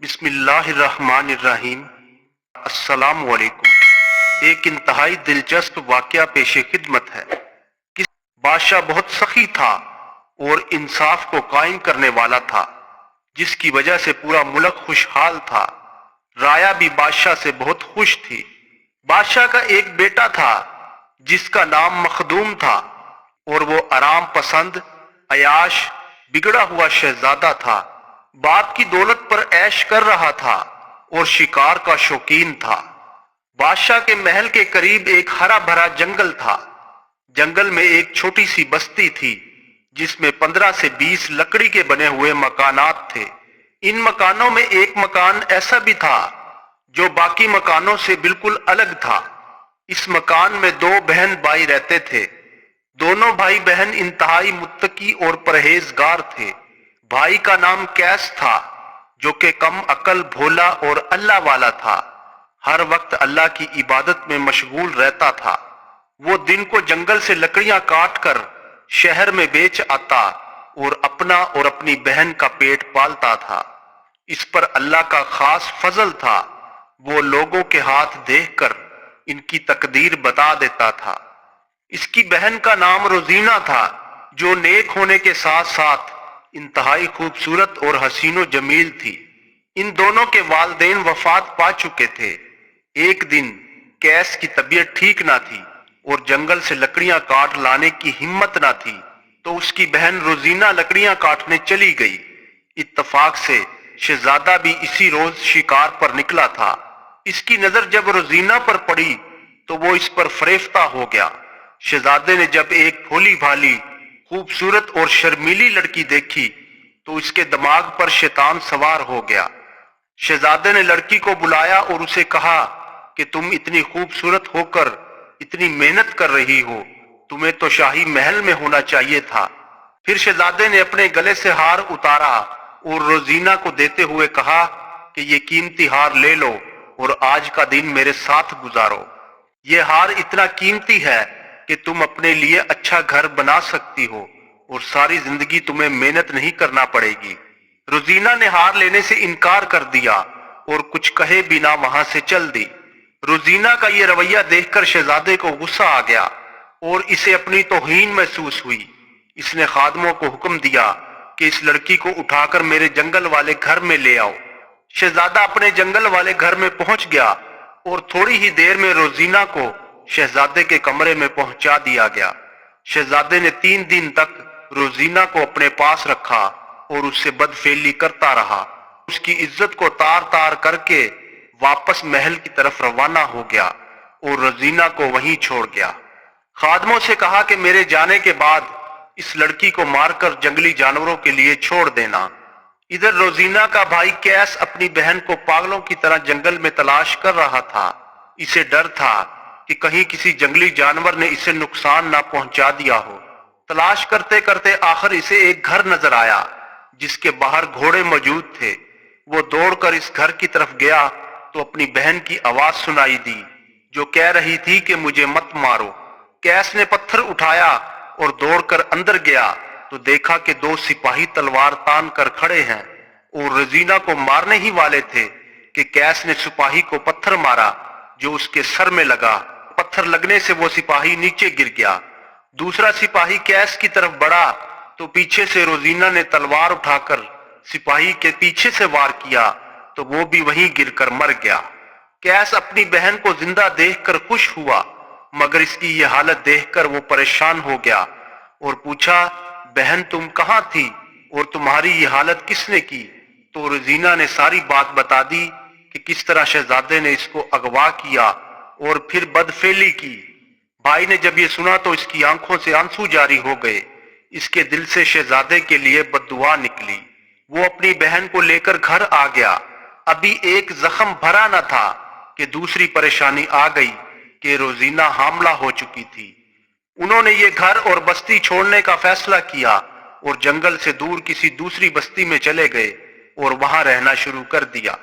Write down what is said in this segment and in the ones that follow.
बिस्मिल्लाहिर्रहमानिर्रहीम। अस्सलाम वालेकुम। एक इंतहाई दिलचस्प वाकया पेशे खिदमत है। किस बादशाह बहुत सखी था और इंसाफ को कायम करने वाला था, जिसकी वजह से पूरा मुल्क खुशहाल था। राया भी बादशाह से बहुत खुश थी। बादशाह का एक बेटा था जिसका नाम मखदूम था और वो आराम पसंद, अयाश, बिगड़ा हुआ शहजादा था। बाप की दौलत पर ऐश कर रहा था और शिकार का शौकीन था। बादशाह के महल के करीब एक हरा भरा जंगल था। जंगल में एक छोटी सी बस्ती थी जिसमें 15 से 20 लकड़ी के बने हुए मकानात थे। इन मकानों में एक मकान ऐसा भी था जो बाकी मकानों से बिल्कुल अलग था। इस मकान में दो बहन भाई रहते थे। दोनों भाई बहन इंतहाई मुत्तकी और परहेजगार थे। भाई का नाम कैस था, जो कि कम अकल, भोला और अल्लाह वाला था। हर वक्त अल्लाह की इबादत में मशगूल रहता था। वो दिन को जंगल से लकड़ियां काट कर शहर में बेच आता और अपना और अपनी बहन का पेट पालता था। इस पर अल्लाह का खास फजल था। वो लोगों के हाथ देखकर इनकी तकदीर बता देता था। इसकी बहन का नाम रोजीना था, जो नेक होने के साथ साथ इंतहाई खूबसूरत और हसीनो जमील थी। इन दोनों के वालिदैन वफात पा चुके थे। एक दिन कैस की तबीयत ठीक ना थी और जंगल से लकड़ियां काट लाने की हिम्मत ना थी, तो उसकी बहन रोजीना लकड़ियां काटने चली गई। इत्तफाक से शहजादा भी इसी रोज शिकार पर निकला था। इसकी नजर जब रोजीना पर पड़ी तो वो इस पर फरेफ्ता हो गया। शहजादे ने जब एक भोली भाली, खूबसूरत और शर्मीली लड़की देखी तो इसके दिमाग पर शैतान सवार हो गया। शहजादे ने लड़की को बुलाया और उसे कहा कि तुम इतनी खूबसूरत होकर इतनी मेहनत कर रही हो, तुम्हें तो शाही महल में होना चाहिए था। फिर शहजादे ने अपने गले से हार उतारा और रोजीना को देते हुए कहा कि ये कीमती हार ले लो और आज का दिन मेरे साथ गुजारो। ये हार इतना कीमती है कि तुम अपने लिए अच्छा घर बना सकती हो और सारी जिंदगी तुम्हें मेहनत नहीं करना पड़ेगी। रोजीना ने हार लेने से इनकार कर दिया और कुछ कहे बिना वहां से चल दी। रोजीना का ये रवैया देखकर शहजादे को गुस्सा आ गया और इसे अपनी तौहीन महसूस हुई। इसने खादमों को हुक्म दिया कि इस लड़की को उठाकर मेरे जंगल वाले घर में ले आओ। शहजादा अपने जंगल वाले घर में पहुंच गया और थोड़ी ही देर में रोजीना को शहजादे के कमरे में पहुंचा दिया गया। शहजादे ने 3 दिन तक रोजीना को अपने पास रखा और उससे बदफेली करता रहा। उसकी इज्जत को तार तार करके वापस महल की तरफ रवाना हो गया और रोजीना को वहीं छोड़ गया। खादमों से कहा कि मेरे जाने के बाद इस लड़की को मारकर जंगली जानवरों के लिए छोड़ देना। इधर रोजीना का भाई कैस अपनी बहन को पागलों की तरह जंगल में तलाश कर रहा था। इसे डर था कि कहीं किसी जंगली जानवर ने इसे नुकसान ना पहुंचा दिया हो। तलाश करते करते आखिर इसे एक घर नजर आया जिसके बाहर घोड़े मौजूद थे। वो दौड़कर इस घर की तरफ गया तो अपनी बहन की आवाज सुनाई दी, जो कह रही थी कि मुझे मत मारो। कैस ने पत्थर उठाया और दौड़कर अंदर गया तो देखा कि 2 सिपाही तलवार तान कर खड़े हैं और रजीना को मारने ही वाले थे कि कैस ने सिपाही को पत्थर मारा, जो उसके सर में लगा। पत्थर लगने से वो सिपाही नीचे गिर गया। दूसरा सिपाही कैस की तरफ बढ़ा तो पीछे से रोजीना ने तलवार उठाकर सिपाही के पीछे से वार किया तो वो भी वहीं गिरकर मर गया। कैस अपनी बहन को जिंदा देखकर खुश हुआ, मगर इसकी ये हालत देखकर वो परेशान हो गया और पूछा, बहन तुम कहाँ थी और तुम्हारी ये हालत किसने की? तो रोजीना ने सारी बात बता दी कि किस तरह शहजादे ने इसको अगवा किया और फिर बदफेली की। भाई ने जब ये सुना तो इसकी आंखों से आंसू जारी हो गए। इसके दिल से शहजादे के लिए बद्दुआ निकली। वो अपनी बहन को लेकर घर आ गया। अभी एक जख्म भरा न था कि दूसरी परेशानी आ गई कि रोजीना हामला हो चुकी थी। उन्होंने ये घर और बस्ती छोड़ने का फैसला किया और जंगल से दूर किसी दूसरी बस्ती में चले गए और वहां रहना शुरू कर दिया।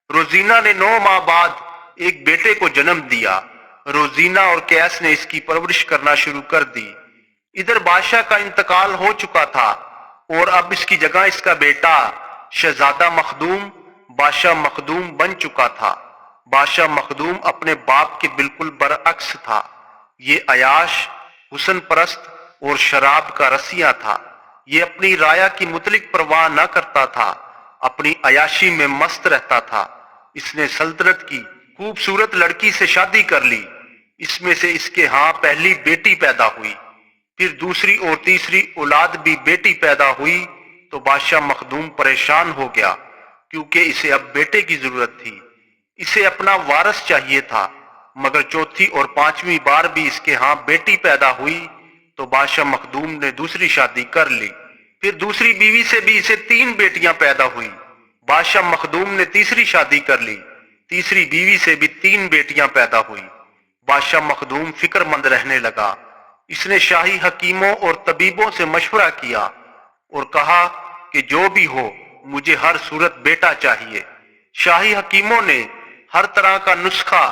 रोजीना ने 9 माह बाद एक बेटे को जन्म दिया। रोजीना और कैस ने इसकी परवरिश करना शुरू कर दी। इधर बादशाह का इंतकाल हो चुका था और अब इसकी जगह इसका बेटा शहजादा मखदूम بادشاہ مخدوم بن چکا تھا۔ بادشاہ مخدوم اپنے باپ کے بالکل برعکس تھا۔ یہ عیاش، حسن پرست اور شراب کا رسیہ تھا۔ یہ اپنی رایا کی مطلق پرواہ نہ کرتا تھا، اپنی عیاشی میں مست رہتا تھا۔ اس نے سلطنت کی خوبصورت لڑکی سے شادی کر لی۔ اس میں سے اس کے ہاں پہلی بیٹی پیدا ہوئی، پھر دوسری اور تیسری اولاد بھی بیٹی پیدا ہوئی تو بادشاہ مخدوم پریشان ہو گیا، کیونکہ اسے اب بیٹے کی ضرورت تھی۔ اسے اپنا وارث چاہیے تھا، مگر چوتھی اور پانچویں بار بھی اس کے ہاں بیٹی پیدا ہوئی تو بادشاہ مخدوم نے دوسری شادی کر لی۔ پھر دوسری بیوی سے بھی اسے 3 بیٹیاں پیدا ہوئی۔ بادشاہ مخدوم نے تیسری شادی کر لی، تیسری بیوی سے بھی 3 بیٹیاں پیدا ہوئی۔ بادشاہ مخدوم فکر مند رہنے لگا۔ اس نے شاہی حکیموں اور طبیبوں سے مشورہ کیا اور کہا کہ جو بھی ہو مجھے ہر صورت بیٹا چاہیے۔ شاہی حکیموں نے ہر طرح کا نسخہ،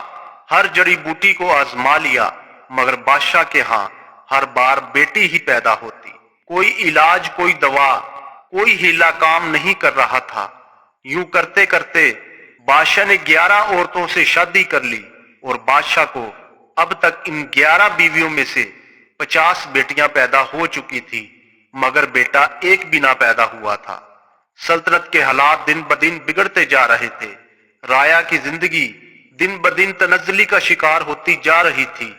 ہر جڑی بوٹی کو آزما لیا، مگر بادشاہ کے ہاں ہر بار بیٹی ہی پیدا ہوتی۔ کوئی علاج، کوئی دوا، کوئی ہیلا کام نہیں کر رہا تھا۔ یوں کرتے کرتے بادشاہ نے 11 عورتوں سے شادی کر لی اور بادشاہ کو اب تک ان 11 بیویوں میں سے 50 بیٹیاں پیدا ہو چکی تھی، مگر بیٹا ایک بھی نہ پیدا ہوا تھا۔ سلطنت کے حالات دن بدن بگڑتے جا رہے تھے۔ رایا کی زندگی دن بدن تنزلی کا شکار ہوتی جا رہی تھی۔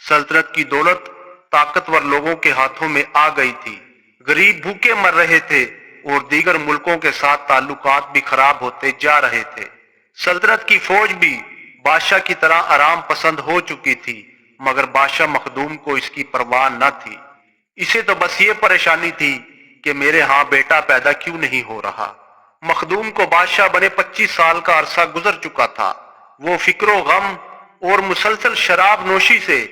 سلطنت کی دولت طاقتور لوگوں کے ہاتھوں میں آ گئی تھی۔ غریب بھوکے مر رہے تھے اور دیگر ملکوں کے ساتھ تعلقات بھی خراب ہوتے جا رہے تھے۔ سلطنت کی فوج بھی بادشاہ کی طرح آرام پسند ہو چکی تھی، مگر بادشاہ مخدوم کو اس کی پرواہ نہ تھی۔ اسے تو بس یہ پریشانی تھی کہ میرے ہاں بیٹا پیدا کیوں نہیں ہو رہا۔ مخدوم کو بادشاہ بنے 25 سال کا عرصہ گزر چکا تھا۔ وہ فکر و غم اور مسلسل شراب نوشی سے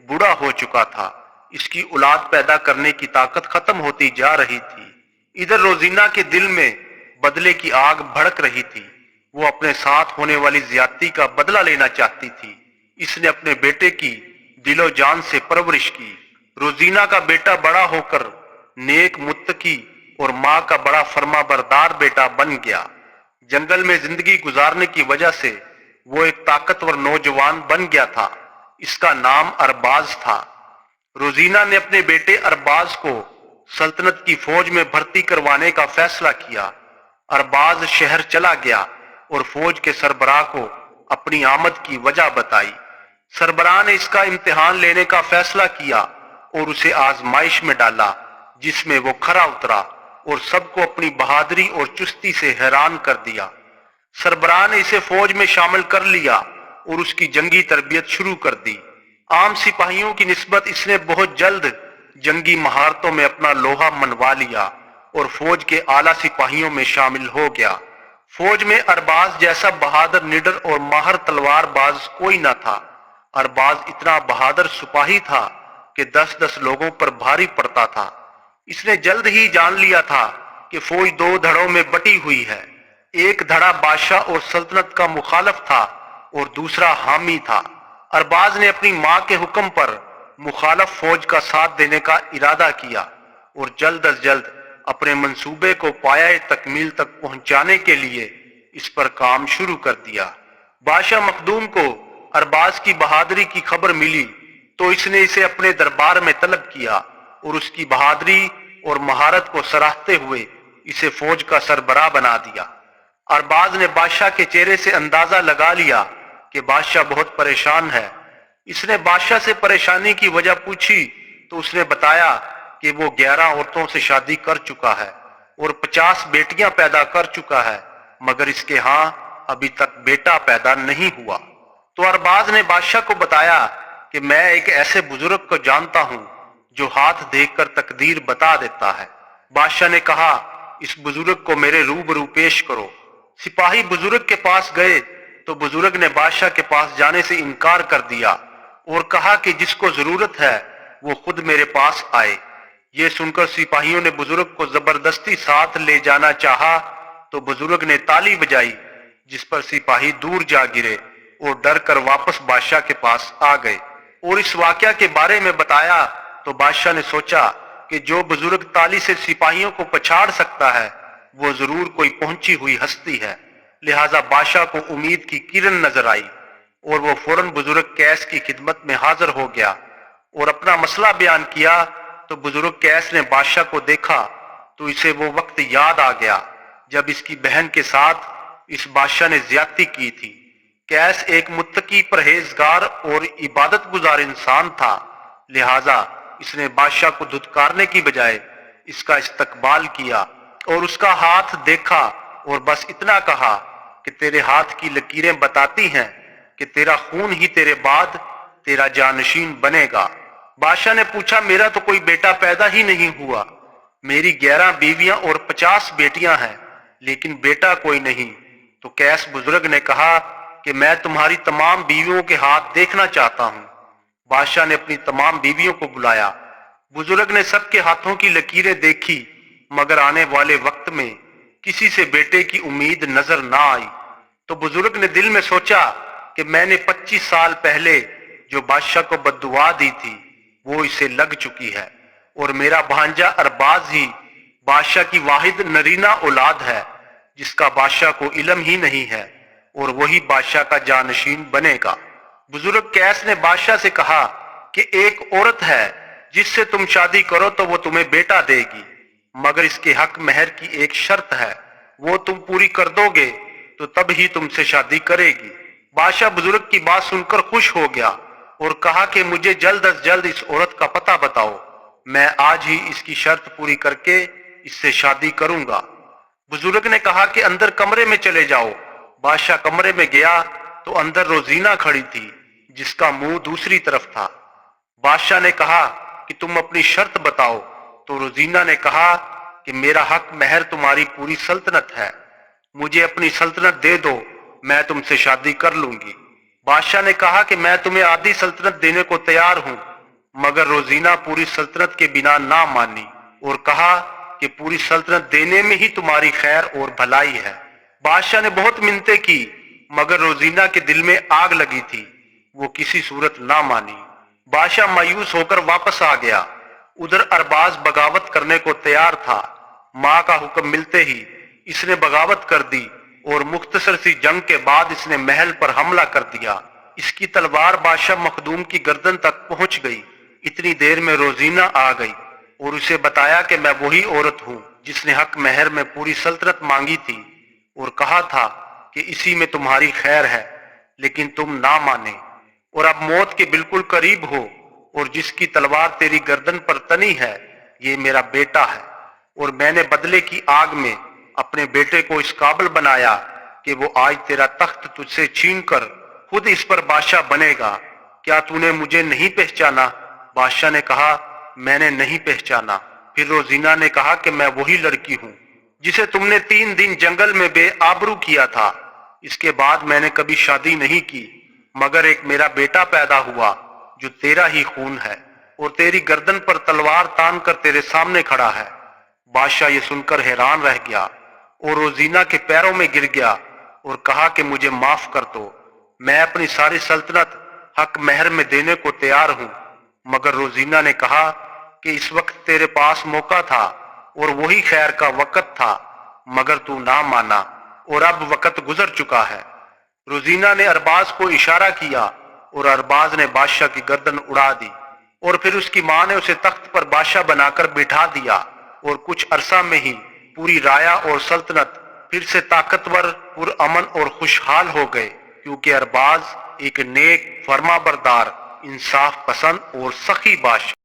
بوڑھا ہو چکا تھا۔ اس کی اولاد پیدا کرنے کی طاقت ختم ہوتی جا رہی تھی۔ ادھر روزینہ کے دل میں بدلے کی آگ بھڑک رہی تھی۔ وہ اپنے ساتھ ہونے والی زیادتی کا بدلہ لینا چاہتی تھی۔ اس نے اپنے بیٹے کی دل و جان سے پرورش کی۔ روزینہ کا بیٹا بڑا ہو کر نیک، متقی اور ماں کا بڑا فرما بردار بیٹا بن گیا۔ جنگل میں زندگی گزارنے کی وجہ سے وہ ایک طاقتور نوجوان بن گیا تھا۔ اس کا نام ارباز تھا۔ روزینہ نے اپنے بیٹے ارباز کو سلطنت کی فوج میں بھرتی کروانے کا فیصلہ کیا۔ ارباز شہر چلا گیا اور فوج کے سربراہ کو اپنی آمد کی وجہ بتائی۔ سربراہ نے اس کا امتحان لینے کا فیصلہ کیا اور اسے آزمائش میں ڈالا، جس میں وہ کھرا اترا اور سب کو اپنی بہادری اور چستی سے حیران کر دیا۔ سربراہ نے اسے فوج میں شامل کر لیا اور اس کی جنگی تربیت شروع کر دی۔ عام سپاہیوں کی نسبت اس نے بہت جلد جنگی مہارتوں میں اپنا لوہا منوا لیا اور فوج کے اعلیٰ سپاہیوں میں شامل ہو گیا۔ فوج میں ارباز جیسا بہادر، نڈر اور ماہر تلوار باز کوئی نہ تھا۔ ارباز اتنا بہادر سپاہی تھا کہ 10-10 لوگوں پر بھاری پڑتا تھا۔ اس نے جلد ہی جان لیا تھا کہ فوج 2 دھڑوں میں بٹی ہوئی ہے۔ ایک دھڑا بادشاہ اور سلطنت کا مخالف تھا اور دوسرا حامی تھا۔ ارباز نے اپنی ماں کے حکم پر مخالف فوج کا ساتھ دینے کا ارادہ کیا اور جلد از جلد اپنے منصوبے کو پایہ تکمیل تک پہنچانے کے لیے اس پر کام شروع کر دیا۔ بادشاہ مخدوم کو ارباز کی بہادری کی خبر ملی تو اس نے اسے اپنے دربار میں طلب کیا اور اس کی بہادری اور مہارت کو سراہتے ہوئے اسے فوج کا سربراہ بنا دیا۔ ارباز نے بادشاہ کے چہرے سے اندازہ لگا لیا کہ بادشاہ بہت پریشان ہے۔ اس نے بادشاہ سے پریشانی کی وجہ پوچھی تو اس نے بتایا کہ وہ 11 عورتوں سے شادی کر چکا ہے اور 50 بیٹیاں پیدا کر چکا ہے، مگر اس کے ہاں ابھی تک بیٹا پیدا نہیں ہوا۔ تو ارباز نے بادشاہ کو بتایا کہ میں ایک ایسے بزرگ کو جانتا ہوں جو ہاتھ دیکھ کر تقدیر بتا دیتا ہے۔ بادشاہ نے کہا، اس بزرگ کو میرے روبرو پیش کرو۔ سپاہی بزرگ کے پاس گئے تو بزرگ نے بادشاہ کے پاس جانے سے انکار کر دیا اور کہا کہ جس کو ضرورت ہے وہ خود میرے پاس آئے۔ یہ سن کر سپاہیوں نے بزرگ کو زبردستی ساتھ لے جانا چاہا تو بزرگ نے تالی بجائی، جس پر سپاہی دور جا گرے اور ڈر کر واپس بادشاہ کے پاس آ گئے اور اس واقعہ کے بارے میں بتایا تو بادشاہ نے سوچا کہ جو بزرگ تالی سے سپاہیوں کو پچھاڑ سکتا ہے وہ ضرور کوئی پہنچی ہوئی ہستی ہے، लिहाजा बादशाह को उम्मीद की किरण नजर आई और वो फौरन बुजुर्ग कैस की खिदमत में हाजिर हो गया और अपना मसला बयान किया। तो बुजुर्ग कैस ने बादशाह को देखा तो इसे वो वक्त याद आ गया जब इसकी बहन के साथ इस बादशाह ने ज्यादती की थी। कैस एक मुत्तकी, परहेजगार और इबादत गुजार इंसान था, लिहाजा इसने बादशाह को धुतकारने की बजाय इसका इस्तकबाल किया और उसका हाथ देखा और बस इतना कहा कि तेरे हाथ की लकीरें बताती हैं कि तेरा खून ही तेरे बाद तेरा जानशीन बनेगा। बादशाह ने पूछा, मेरा तो कोई बेटा पैदा ही नहीं हुआ, मेरी 11 बीवियां और 50 बेटियां हैं, लेकिन बेटा कोई नहीं। तो कैस बुजुर्ग ने कहा कि मैं तुम्हारी तमाम बीवियों के हाथ देखना चाहता हूं। बादशाह ने अपनी तमाम बीवियों को बुलाया। बुजुर्ग ने सबके हाथों की लकीरें देखी, मगर आने वाले वक्त में किसी से बेटे की उम्मीद नजर ना आई। तो बुजुर्ग ने दिल में सोचा कि मैंने 25 साल पहले जो बादशाह को बद्दुआ दी थी वो इसे लग चुकी है और मेरा भांजा अरबाज ही बादशाह की वाहिद नरीना औलाद है जिसका बादशाह को इल्म ही नहीं है और वही बादशाह का जानशीन बनेगा। बुजुर्ग कैस ने बादशाह से कहा कि एक औरत है जिससे तुम शादी करो तो वो तुम्हें बेटा देगी, मगर इसके हक महर की एक शर्त है, वो तुम पूरी कर दोगे तो तब ही तुमसे शादी करेगी। बादशाह बुजुर्ग की बात सुनकर खुश हो गया और कहा कि मुझे जल्द अज जल्द इस औरत का पता बताओ, मैं आज ही इसकी शर्त पूरी करके इससे शादी करूंगा। बुजुर्ग ने कहा कि अंदर कमरे में चले जाओ। बादशाह कमरे में गया तो अंदर रोजीना खड़ी थी जिसका मुंह दूसरी तरफ था। बादशाह ने कहा कि तुम अपनी शर्त बताओ। तो रोजीना ने कहा कि मेरा हक महर तुम्हारी पूरी सल्तनत है, मुझे अपनी सल्तनत दे दो, मैं तुमसे शादी कर लूंगी। बादशाह ने कहा कि मैं तुम्हें आधी सल्तनत देने को तैयार हूं, मगर रोजीना पूरी सल्तनत के बिना ना मानी और कहा कि पूरी सल्तनत देने में ही तुम्हारी खैर और भलाई है। बादशाह ने बहुत मिन्नतें की, मगर रोजीना के दिल में आग लगी थी, वो किसी सूरत ना मानी। बादशाह मायूस होकर वापस आ गया। उधर अरबाज बगावत करने को तैयार था। माँ का हुक्म मिलते ही इसने बगावत कर दी और मुख्तसर सी जंग के बाद इसने महल पर हमला कर दिया। इसकी तलवार बादशाह मखदूम की गर्दन तक पहुंच गई। इतनी देर में रोजीना आ गई और उसे बताया कि मैं वही औरत हूँ जिसने हक महर में पूरी सल्तनत मांगी थी और कहा था कि इसी में तुम्हारी खैर है, लेकिन तुम ना माने और अब मौत के बिल्कुल करीब हो, और जिसकी तलवार तेरी गर्दन पर तनी है ये मेरा बेटा है, और मैंने बदले की आग में अपने बेटे को इस काबिल बनाया कि वो आज तेरा तख्त तुझसे छीन कर खुद इस पर बादशाह बनेगा। क्या तूने मुझे नहीं पहचाना? बादशाह ने कहा, मैंने नहीं पहचाना। फिर रोजीना ने कहा कि मैं वही लड़की हूँ जिसे तुमने 3 दिन जंगल में बेआबरू किया था। इसके बाद मैंने कभी शादी नहीं की, मगर एक मेरा बेटा पैदा हुआ जो तेरा ही खून है और तेरी गर्दन पर तलवार तान कर तेरे सामने खड़ा है। बादशाह ये सुनकर हैरान रह गया और रोजीना के पैरों में गिर गया और कहा कि मुझे माफ कर दो, मैं अपनी सारी सल्तनत हक महर में देने को तैयार हूँ। मगर रोजीना ने कहा कि इस वक्त तेरे पास मौका था और वही खैर का वक्त था, मगर तू ना माना और अब वक्त गुजर चुका है। रोजीना ने अरबाज को इशारा किया और अरबाज ने बादशाह की गर्दन उड़ा दी और फिर उसकी माँ ने उसे तख्त पर बादशाह बनाकर बिठा दिया और कुछ अरसा में ही पूरी राया और सल्तनत फिर से ताकतवर, पुरअमन और खुशहाल हो गए, क्योंकि अरबाज एक नेक, फरमाबरदार, इंसाफ पसंद और सखी बादशाह